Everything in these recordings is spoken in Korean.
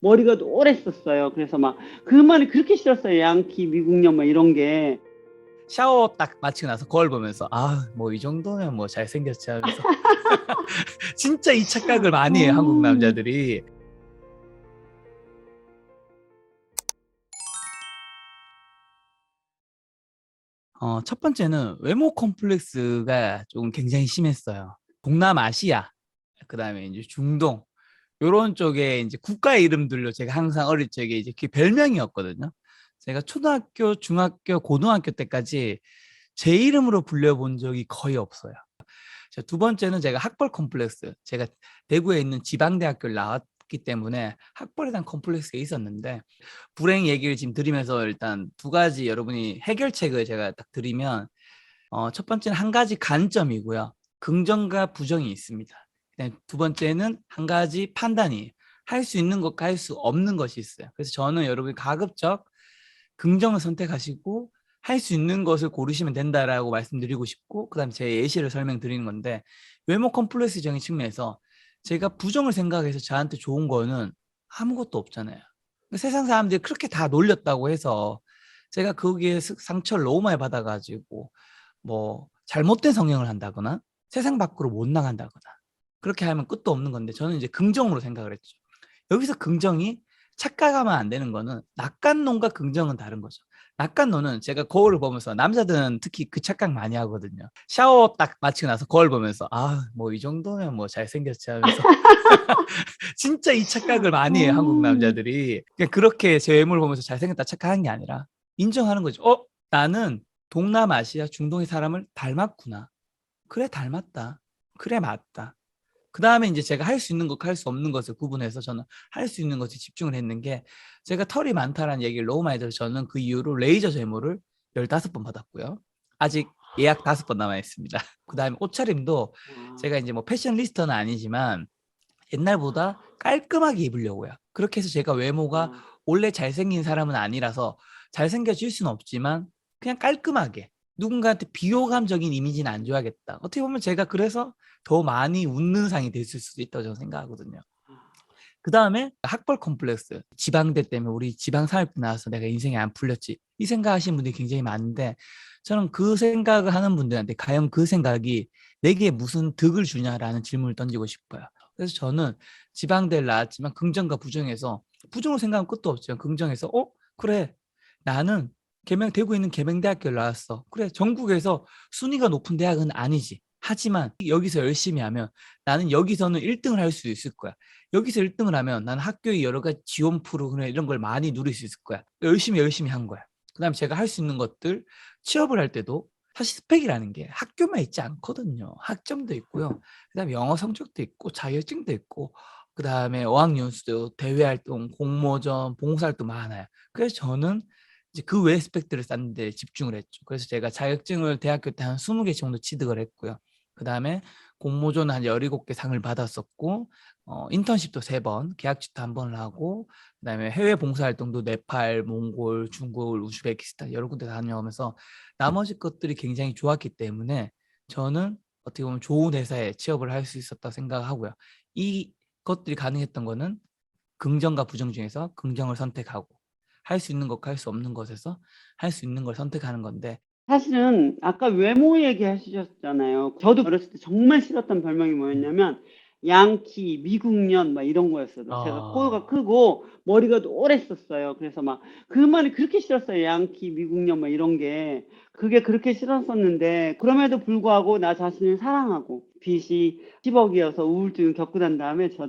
머리가 노랬었어요. 그래서 막 그 말이 그렇게 싫었어요. 양키, 미국령 막 이런 게. 샤워 딱 마치고 나서 거울 보면서 뭐 이 정도면 뭐 잘생겼지 하면서 진짜 이 착각을 많이 해요, 한국 음. 남자들이. 첫 번째는 외모 컴플렉스가 좀 굉장히 심했어요. 동남아시아, 그다음에 이제 중동 요런 쪽에 이제 국가 이름들로 제가 항상 어릴 적에 이제 그 별명이었거든요. 제가 초등학교, 중학교, 고등학교 때까지 제 이름으로 불려본 적이 거의 없어요. 두 번째는 제가 학벌 컴플렉스. 제가 대구에 있는 지방대학교를 나왔기 때문에 학벌에 대한 컴플렉스가 있었는데, 불행 얘기를 지금 드리면서 일단 두 가지 여러분이 해결책을 제가 딱 드리면, 첫 번째는 한 가지 관점이고요. 긍정과 부정이 있습니다. 두 번째는 한 가지 판단이 할 수 있는 것과 할 수 없는 것이 있어요. 그래서 저는 여러분이 가급적 긍정을 선택하시고 할 수 있는 것을 고르시면 된다라고 말씀드리고 싶고, 그다음에 제 예시를 설명드리는 건데, 외모 컴플렉스적인 측면에서 제가 부정을 생각해서 저한테 좋은 거는 아무것도 없잖아요. 세상 사람들이 그렇게 다 놀렸다고 해서 제가 거기에 상처를 너무 많이 받아가지고 뭐 잘못된 성형을 한다거나 세상 밖으로 못 나간다거나 그렇게 하면 끝도 없는 건데, 저는 이제 긍정으로 생각을 했죠. 여기서 긍정이 착각하면 안 되는 거는, 낙관론과 긍정은 다른 거죠. 낙관론은 제가 거울을 보면서, 남자들은 특히 그 착각 많이 하거든요. 샤워 딱 마치고 나서 거울 보면서 뭐 이 정도면 뭐 잘생겼지 하면서 진짜 이 착각을 많이 해요, 한국 음. 남자들이. 그냥 그렇게 제 외모를 보면서 잘생겼다 착각하는 게 아니라 인정하는 거죠. 나는 동남아시아 중동의 사람을 닮았구나. 그래, 닮았다. 그래, 맞다. 그 다음에 이제 제가 할 수 있는 것과 할 수 없는 것을 구분해서 저는 할 수 있는 것에 집중을 했는 게, 제가 털이 많다라는 얘기를 너무 많이 들어서 저는 그 이후로 레이저 제모를 15번 받았고요. 아직 예약 5번 남아 있습니다. 그 다음에 옷차림도 와. 제가 이제 뭐 패셔니스타는 아니지만 옛날보다 깔끔하게 입으려고요. 그렇게 해서 제가 외모가 와. 원래 잘생긴 사람은 아니라서 잘생겨질 수는 없지만 그냥 깔끔하게, 누군가한테 비호감적인 이미지는 안 줘야겠다. 어떻게 보면 제가 그래서 더 많이 웃는 상이 됐을 수도 있다고 저는 생각하거든요. 그 다음에 학벌 컴플렉스. 지방대 때문에 우리 지방사회부 나와서 내가 인생이 안 풀렸지, 이 생각하시는 분들이 굉장히 많은데, 저는 그 생각을 하는 분들한테 과연 그 생각이 내게 무슨 득을 주냐라는 질문을 던지고 싶어요. 그래서 저는 지방대를 나왔지만 긍정과 부정에서, 부정을 생각하면 끝도 없지만 긍정에서 그래, 나는 대구에 있는 계명대학교를 나왔어. 그래, 전국에서 순위가 높은 대학은 아니지. 하지만 여기서 열심히 하면 나는 여기서는 1등을 할 수 있을 거야. 여기서 1등을 하면 나는 학교의 여러 가지 지원 프로그램 이런 걸 많이 누릴 수 있을 거야. 열심히 한 거야. 그다음에 제가 할 수 있는 것들, 취업을 할 때도 사실 스펙이라는 게 학교만 있지 않거든요. 학점도 있고요. 그다음에 영어 성적도 있고 자격증도 있고, 그다음에 어학연수도, 대외 활동, 공모전, 봉사활동 많아요. 그래서 저는 이제 그 외의 스펙들을 쌓는 데 집중을 했죠. 그래서 제가 자격증을 대학교 때 한 20개 정도 취득을 했고요. 그다음에 공모전 한 17개 상을 받았었고, 인턴십도 3번, 계약직도 1번을 하고, 그다음에 해외 봉사활동도 네팔, 몽골, 중국, 우즈베키스탄 여러 군데 다녀오면서 나머지 것들이 굉장히 좋았기 때문에 저는 어떻게 보면 좋은 회사에 취업을 할 수 있었다고 생각하고요. 이 것들이 가능했던 거는 긍정과 부정 중에서 긍정을 선택하고, 할 수 있는 것과 할 수 없는 것에서 할 수 있는 걸 선택하는 건데. 사실은 아까 외모 얘기하셨잖아요. 저도 어렸을 때 정말 싫었던 별명이 뭐였냐면 양키, 미국년 막 이런 거였어요. 제가 코가 어, 크고 머리가 노랬었어요. 그래서 막 그 말이 그렇게 싫었어요. 양키, 미국년 막 이런 게. 그게 그렇게 싫었었는데, 그럼에도 불구하고 나 자신을 사랑하고 빚이 10억이어서 우울증을 겪고 난 다음에 제가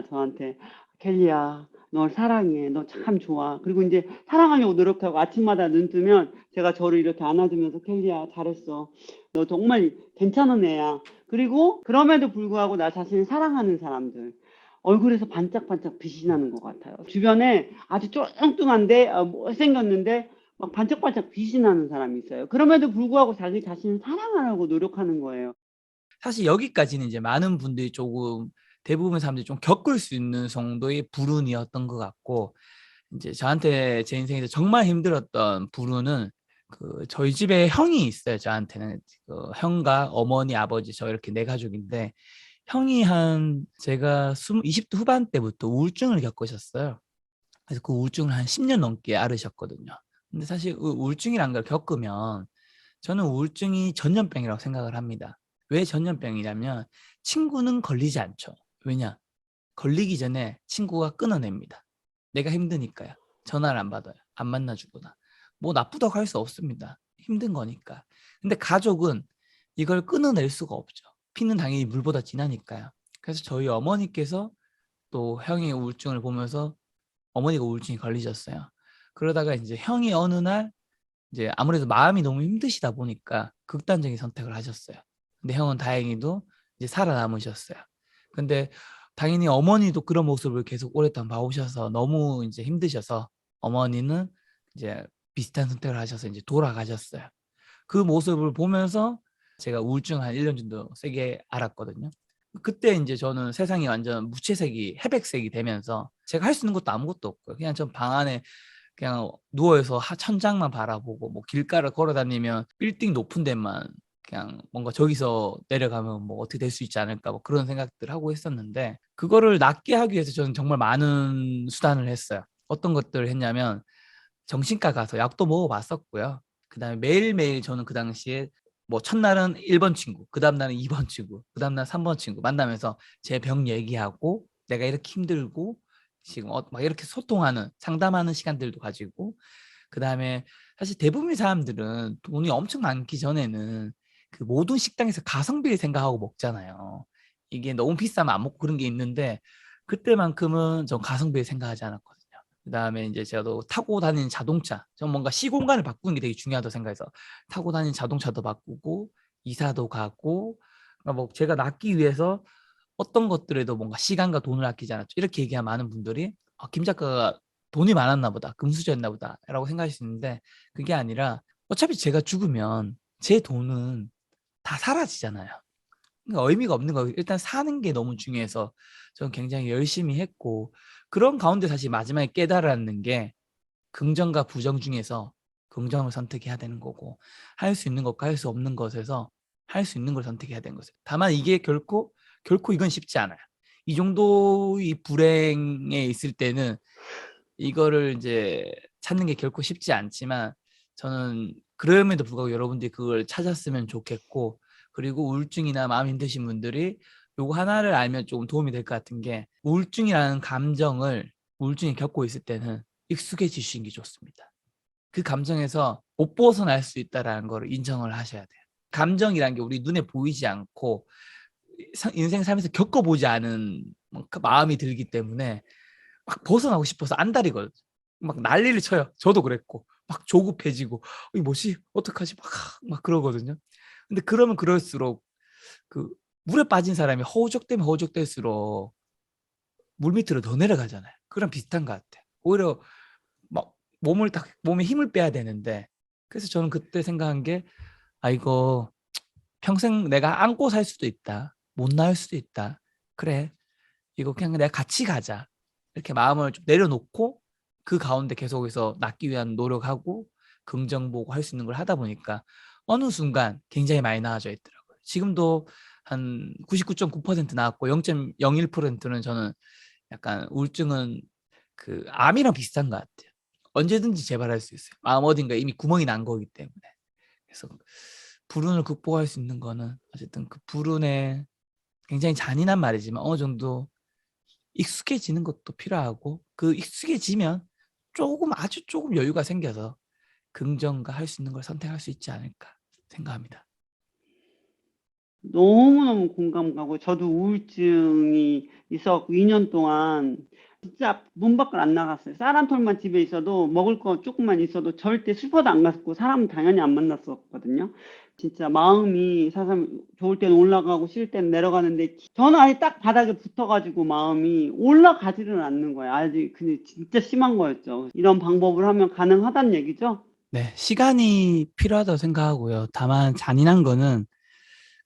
저한테 켈리야, 널 사랑해. 너 참 좋아. 그리고 이제 사랑하려고 노력하고 아침마다 눈 뜨면 제가 저를 이렇게 안아주면서 켈리야, 잘했어. 너 정말 괜찮은 애야. 그리고 그럼에도 불구하고 나 자신을 사랑하는 사람들. 얼굴에서 반짝반짝 빛이 나는 것 같아요. 주변에 아주 뚱뚱한데 못생겼는데 막 반짝반짝 빛이 나는 사람이 있어요. 그럼에도 불구하고 자기 자신을 사랑하려고 노력하는 거예요. 사실 여기까지는 이제 많은 분들이 조금, 대부분 사람들이 좀 겪을 수 있는 정도의 불운이었던 것 같고, 이제 저한테 제 인생에서 정말 힘들었던 불운은, 저희 집에 형이 있어요. 저한테는 형과 어머니, 아버지, 저 이렇게 네 가족인데, 형이 제가 20대 후반 때부터 우울증을 겪으셨어요. 그래서 그 우울증을 한 10년 넘게 앓으셨거든요. 근데 사실 우울증이란 걸 겪으면 저는 우울증이 전염병이라고 생각을 합니다. 왜 전염병이냐면 친구는 걸리지 않죠. 왜냐? 걸리기 전에 친구가 끊어냅니다. 내가 힘드니까요. 전화를 안 받아요. 안 만나주거나. 뭐 나쁘다고 할 수 없습니다. 힘든 거니까. 근데 가족은 이걸 끊어낼 수가 없죠. 피는 당연히 물보다 진하니까요. 그래서 저희 어머니께서 또 형의 우울증을 보면서 어머니가 우울증이 걸리셨어요. 그러다가 이제 형이 어느 날 이제 아무래도 마음이 너무 힘드시다 보니까 극단적인 선택을 하셨어요. 근데 형은 다행히도 이제 살아남으셨어요. 근데 당연히 어머니도 그런 모습을 계속 오랫동안 봐오셔서 너무 이제 힘드셔서 어머니는 이제 비슷한 선택을 하셔서 이제 돌아가셨어요. 그 모습을 보면서 제가 우울증 한 1년 정도 세게 앓았거든요. 그때 이제 저는 세상이 완전 무채색이 회백색이 되면서 제가 할 수 있는 것도 아무것도 없고요. 그냥 전 방 안에 그냥 누워서 천장만 바라보고 뭐 길가를 걸어 다니면 빌딩 높은 데만 그냥 뭔가 저기서 내려가면 뭐 어떻게 될 수 있지 않을까 뭐 그런 생각들 하고 했었는데 그거를 낫게 하기 위해서 저는 정말 많은 수단을 했어요. 어떤 것들을 했냐면 정신과 가서 약도 먹어봤었고요. 그다음에 매일매일 저는 그 당시에 뭐 첫날은 1번 친구, 그 다음 날은 2번 친구, 그 다음 날 3번 친구 만나면서 제 병 얘기하고 내가 이렇게 힘들고 지금 막 이렇게 소통하는 상담하는 시간들도 가지고 그다음에 사실 대부분의 사람들은 돈이 엄청 많기 전에는 그 모든 식당에서 가성비를 생각하고 먹잖아요. 이게 너무 비싸면 안 먹고 그런 게 있는데 그때만큼은 전 가성비를 생각하지 않았거든요. 그다음에 이제 저도 타고 다니는 자동차, 전 뭔가 시공간을 바꾸는 게 되게 중요하다고 생각해서 타고 다니는 자동차도 바꾸고 이사도 가고 그러니까 뭐 제가 낫기 위해서 어떤 것들에도 뭔가 시간과 돈을 아끼지 않았죠. 이렇게 얘기한 많은 분들이 김 작가가 돈이 많았나 보다, 금수저였나 보다 라고 생각하시는데 그게 아니라 어차피 제가 죽으면 제 돈은 다 사라지잖아요. 그러니까 의미가 없는 거예요. 일단 사는 게 너무 중요해서 저는 굉장히 열심히 했고 그런 가운데 사실 마지막에 깨달았는 게 긍정과 부정 중에서 긍정을 선택해야 되는 거고 할 수 있는 것과 할 수 없는 것에서 할 수 있는 걸 선택해야 되는 거죠. 다만 이게 결코 이건 쉽지 않아요. 이 정도의 불행에 있을 때는 이거를 이제 찾는 게 결코 쉽지 않지만 저는 그럼에도 불구하고 여러분들이 그걸 찾았으면 좋겠고 그리고 우울증이나 마음 힘드신 분들이 요거 하나를 알면 조금 도움이 될 것 같은 게 우울증이라는 감정을 우울증이 겪고 있을 때는 익숙해지시는 게 좋습니다. 그 감정에서 못 벗어날 수 있다는 걸 인정을 하셔야 돼요. 감정이란 게 우리 눈에 보이지 않고 인생 살면서 겪어보지 않은 그 마음이 들기 때문에 막 벗어나고 싶어서 안달이거든요. 막 난리를 쳐요. 저도 그랬고 막 조급해지고 이게 뭐지? 어떡하지? 막 그러거든요. 근데 그러면 그럴수록 그 물에 빠진 사람이 허우적대면 허우적댈수록 물 밑으로 더 내려가잖아요. 그랑 비슷한 것 같아요. 오히려 막 몸에 힘을 빼야 되는데 그래서 저는 그때 생각한 게 이거 평생 내가 안고 살 수도 있다. 못 나을 수도 있다. 그래. 이거 그냥 내가 같이 가자. 이렇게 마음을 좀 내려놓고 그 가운데 계속해서 낫기 위한 노력하고 긍정 보고 할 수 있는 걸 하다 보니까 어느 순간 굉장히 많이 나아져 있더라고요. 지금도 한 99.9% 나왔고 0.01%는 저는 약간 우울증은 그 암이랑 비슷한 것 같아요. 언제든지 재발할 수 있어요. 마음 어딘가에 이미 구멍이 난 거기 때문에. 그래서 불운을 극복할 수 있는 거는 어쨌든 그 불운에 굉장히 잔인한 말이지만 어느 정도 익숙해지는 것도 필요하고 그 익숙해지면 조금 아주 조금 여유가 생겨서 긍정과 할 수 있는 걸 선택할 수 있지 않을까 생각합니다. 너무너무 공감 가고 저도 우울증이 있어 2년 동안 진짜 문 밖을 안 나갔어요. 쌀 한 톨만 집에 있어도 먹을 거 조금만 있어도 절대 슈퍼도 안 갔고 사람은 당연히 안 만났었거든요. 진짜 마음이 사람 좋을 때는 올라가고 싫을 때는 내려가는데 저는 아예 딱 바닥에 붙어가지고 마음이 올라가지는 않는 거예요. 아직 근데 진짜 심한 거였죠. 이런 방법을 하면 가능하다는 얘기죠. 네, 시간이 필요하다고 생각하고요. 다만 잔인한 거는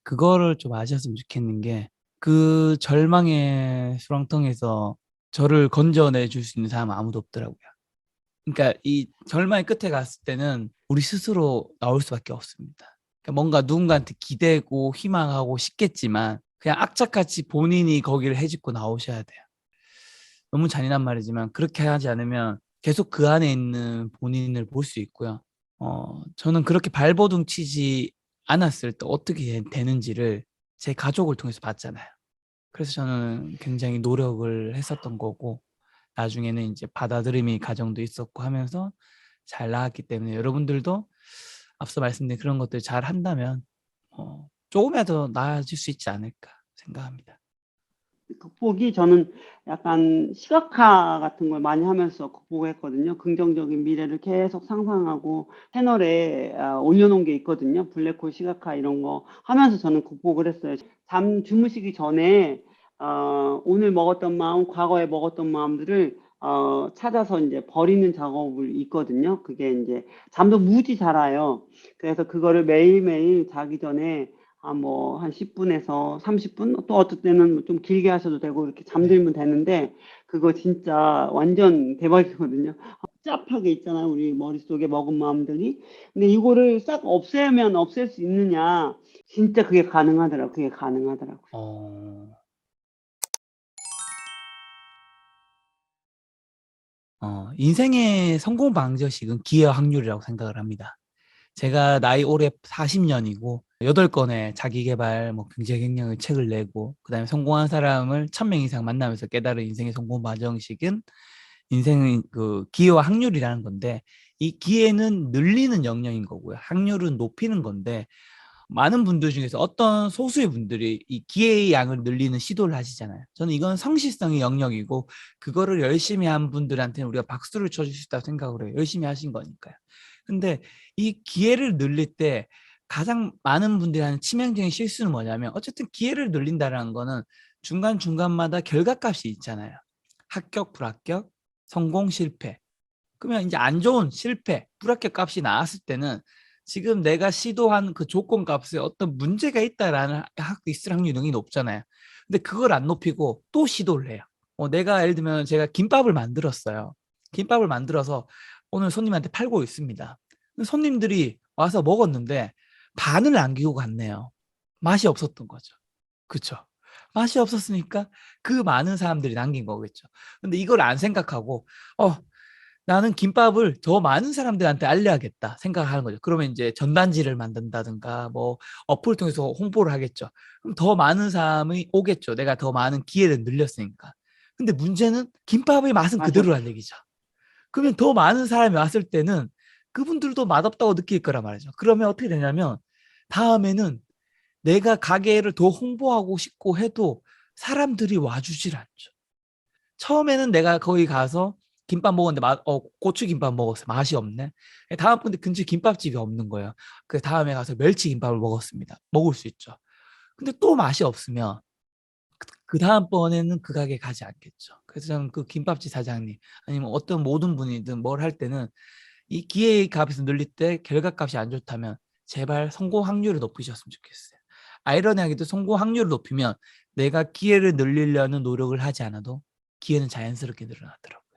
그거를 좀 아셨으면 좋겠는 게 그 절망의 수렁텅에서 저를 건져내 줄 수 있는 사람은 아무도 없더라고요. 그러니까 이 절망의 끝에 갔을 때는 우리 스스로 나올 수밖에 없습니다. 그러니까 뭔가 누군가한테 기대고 희망하고 싶겠지만 그냥 악착같이 본인이 거기를 헤집고 나오셔야 돼요. 너무 잔인한 말이지만 그렇게 하지 않으면 계속 그 안에 있는 본인을 볼 수 있고요. 저는 그렇게 발버둥 치지 않았을 때 어떻게 되는지를 제 가족을 통해서 봤잖아요. 그래서 저는 굉장히 노력을 했었던 거고, 나중에는 이제 받아들임이 과정도 있었고 하면서 잘 나왔기 때문에, 여러분들도 앞서 말씀드린 그런 것들 잘 한다면 조금이라도 나아질 수 있지 않을까 생각합니다. 극복이 저는 약간 시각화 같은 걸 많이 하면서 극복했거든요. 긍정적인 미래를 계속 상상하고 패널에 올려놓은 게 있거든요. 블랙홀 시각화 이런 거 하면서 저는 극복을 했어요. 주무시기 전에 오늘 먹었던 마음, 과거에 먹었던 마음들을 찾아서 이제 버리는 작업을 있거든요. 그게 이제 잠도 무지 잘 와요. 그래서 그거를 매일매일 자기 전에 한 10분에서 30분, 또 어떨 때는 좀 길게 하셔도 되고, 이렇게 네. 잠들면 되는데, 그거 진짜 완전 대박이거든요. 복잡하게 있잖아요, 우리 머릿속에 먹은 마음들이. 근데 이거를 싹 없애면 없앨 수 있느냐, 진짜 그게 가능하더라고요. 그게 가능하더라고요. 어, 인생의 성공 방정식은 기회 확률이라고 생각을 합니다. 제가 나이 올해 40년이고 8권의 자기계발 경제경영의 책을 내고, 그다음에 성공한 사람을 1000명 이상 만나면서 깨달은 인생의 성공 방정식은 인생의 그 기회와 확률이라는 건데, 이 기회는 늘리는 영역인 거고요. 확률은 높이는 건데, 많은 분들 중에서 어떤 소수의 분들이 이 기회의 양을 늘리는 시도를 하시잖아요. 저는 이건 성실성의 영역이고, 그거를 열심히 한 분들한테는 우리가 박수를 쳐줄 수 있다고 생각을 해요. 열심히 하신 거니까요. 근데 이 기회를 늘릴 때 가장 많은 분들이 하는 치명적인 실수는 뭐냐면, 어쨌든 기회를 늘린다는 거는 중간중간마다 결과값이 있잖아요. 합격, 불합격, 성공, 실패. 그러면 이제 안 좋은 실패, 불합격 값이 나왔을 때는 지금 내가 시도한 그 조건 값에 어떤 문제가 있다라는 있을 확률이 너무 높잖아요. 근데 그걸 안 높이고 또 시도를 해요. 내가 예를 들면 제가 김밥을 만들었어요. 김밥을 만들어서 오늘 손님한테 팔고 있습니다. 손님들이 와서 먹었는데 반을 남기고 갔네요. 맛이 없었던 거죠. 그렇죠. 맛이 없었으니까 그 많은 사람들이 남긴 거겠죠. 근데 이걸 안 생각하고 나는 김밥을 더 많은 사람들한테 알려야겠다 생각하는 거죠. 그러면 이제 전단지를 만든다든가 뭐 어플을 통해서 홍보를 하겠죠. 그럼 더 많은 사람이 오겠죠. 내가 더 많은 기회를 늘렸으니까. 근데 문제는 김밥의 맛은 맛이 없어. 그대로란 얘기죠. 그러면 더 많은 사람이 왔을 때는 그분들도 맛없다고 느낄 거란 말이죠. 그러면 어떻게 되냐면 다음에는 내가 가게를 더 홍보하고 싶고 해도 사람들이 와주질 않죠. 처음에는 내가 거기 가서 김밥 먹었는데 고추김밥 먹었어요. 맛이 없네. 다음번에 근처에 김밥집이 없는 거예요. 그 다음에 가서 멸치김밥을 먹었습니다. 먹을 수 있죠. 근데 또 맛이 없으면 그 다음번에는 그 가게 가지 않겠죠. 그래서 저는 그 김밥집 사장님 아니면 어떤 모든 분이든 뭘 할 때는 이 기회의 값에서 늘릴 때 결과값이 안 좋다면 제발 성공 확률을 높이셨으면 좋겠어요. 아이러니하게도 성공 확률을 높이면 내가 기회를 늘리려는 노력을 하지 않아도 기회는 자연스럽게 늘어나더라고요.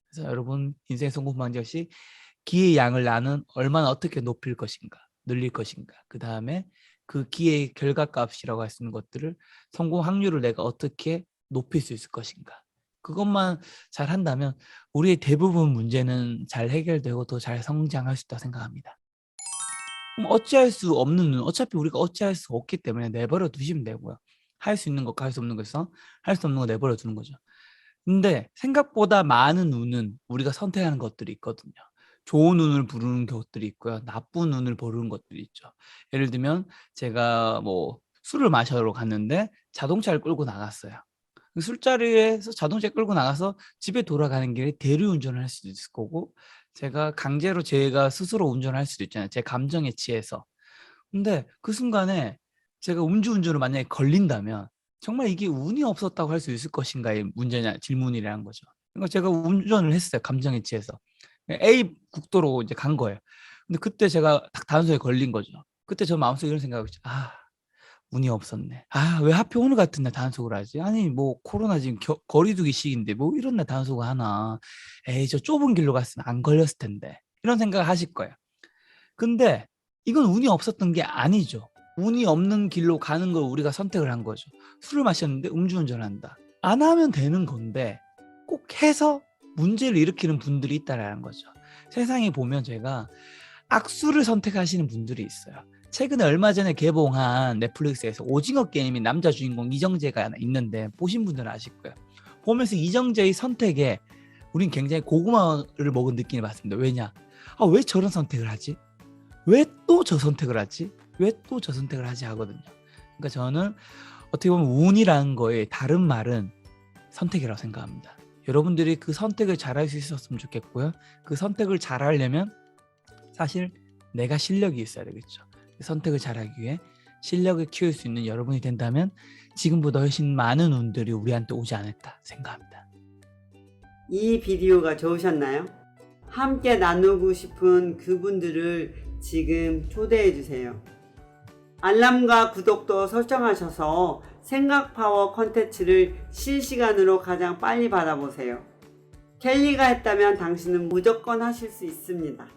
그래서 여러분 인생 성공 방정식, 기회의 양을 나는 얼마나 어떻게 높일 것인가, 늘릴 것인가, 그 다음에 그 기회의 결과값이라고 할 수 있는 것들을, 성공 확률을 내가 어떻게 높일 수 있을 것인가, 그것만 잘 한다면 우리의 대부분 문제는 잘 해결되고 더 잘 성장할 수 있다고 생각합니다. 그럼 어찌할 수 없는 눈, 어차피 우리가 어찌할 수 없기 때문에 내버려 두시면 되고요. 할 수 있는 것과 할 수 없는 것에서 할 수 없는 거 내버려 두는 거죠. 근데 생각보다 많은 운은 우리가 선택하는 것들이 있거든요. 좋은 운을 부르는 것들이 있고요. 나쁜 운을 부르는 것들이 있죠. 예를 들면 제가 뭐 술을 마셔러 갔는데 자동차를 끌고 나갔어요. 술자리에서 자동차 끌고 나가서 집에 돌아가는 길에 대리운전을 할 수도 있을 거고, 제가 강제로 제가 스스로 운전을 할 수도 있잖아요. 제 감정에 취해서. 근데 그 순간에 제가 음주운전을 만약에 걸린다면 정말 이게 운이 없었다고 할 수 있을 것인가의 문제냐 질문이라는 거죠. 그러니까 제가 운전을 했어요. 감정에 취해서. A 국도로 이제 간 거예요. 근데 그때 제가 딱 단속에 걸린 거죠. 그때 저 마음속에 이런 생각을 했죠. 운이 없었네. 왜 하필 오늘 같은 날 단속을 하지? 아니 뭐 코로나 지금 거리두기 시기인데 뭐 이런 날 단속을 하나. 에이 저 좁은 길로 갔으면 안 걸렸을 텐데. 이런 생각을 하실 거예요. 근데 이건 운이 없었던 게 아니죠. 운이 없는 길로 가는 걸 우리가 선택을 한 거죠. 술을 마셨는데 음주운전한다. 안 하면 되는 건데 꼭 해서 문제를 일으키는 분들이 있다라는 거죠. 세상에 보면 제가 악수를 선택하시는 분들이 있어요. 최근에 얼마 전에 개봉한 넷플릭스에서 오징어 게임인 남자 주인공 이정재가 있는데 보신 분들은 아실 거예요. 보면서 이정재의 선택에 우린 굉장히 고구마를 먹은 느낌을 받습니다. 왜냐? 왜 저런 선택을 하지? 왜 또 저 선택을 하지? 왜 또 저 선택을 하지 하거든요. 그러니까 저는 어떻게 보면 운이라는 거의 다른 말은 선택이라고 생각합니다. 여러분들이 그 선택을 잘할 수 있었으면 좋겠고요. 그 선택을 잘하려면 사실 내가 실력이 있어야 되겠죠. 선택을 잘하기 위해 실력을 키울 수 있는 여러분이 된다면 지금보다 훨씬 많은 운들이 우리한테 오지 않을까 생각합니다. 이 비디오가 좋으셨나요? 함께 나누고 싶은 그분들을 지금 초대해 주세요. 알람과 구독도 설정하셔서 생각파워 컨텐츠를 실시간으로 가장 빨리 받아보세요. 켈리가 했다면 당신은 무조건 하실 수 있습니다.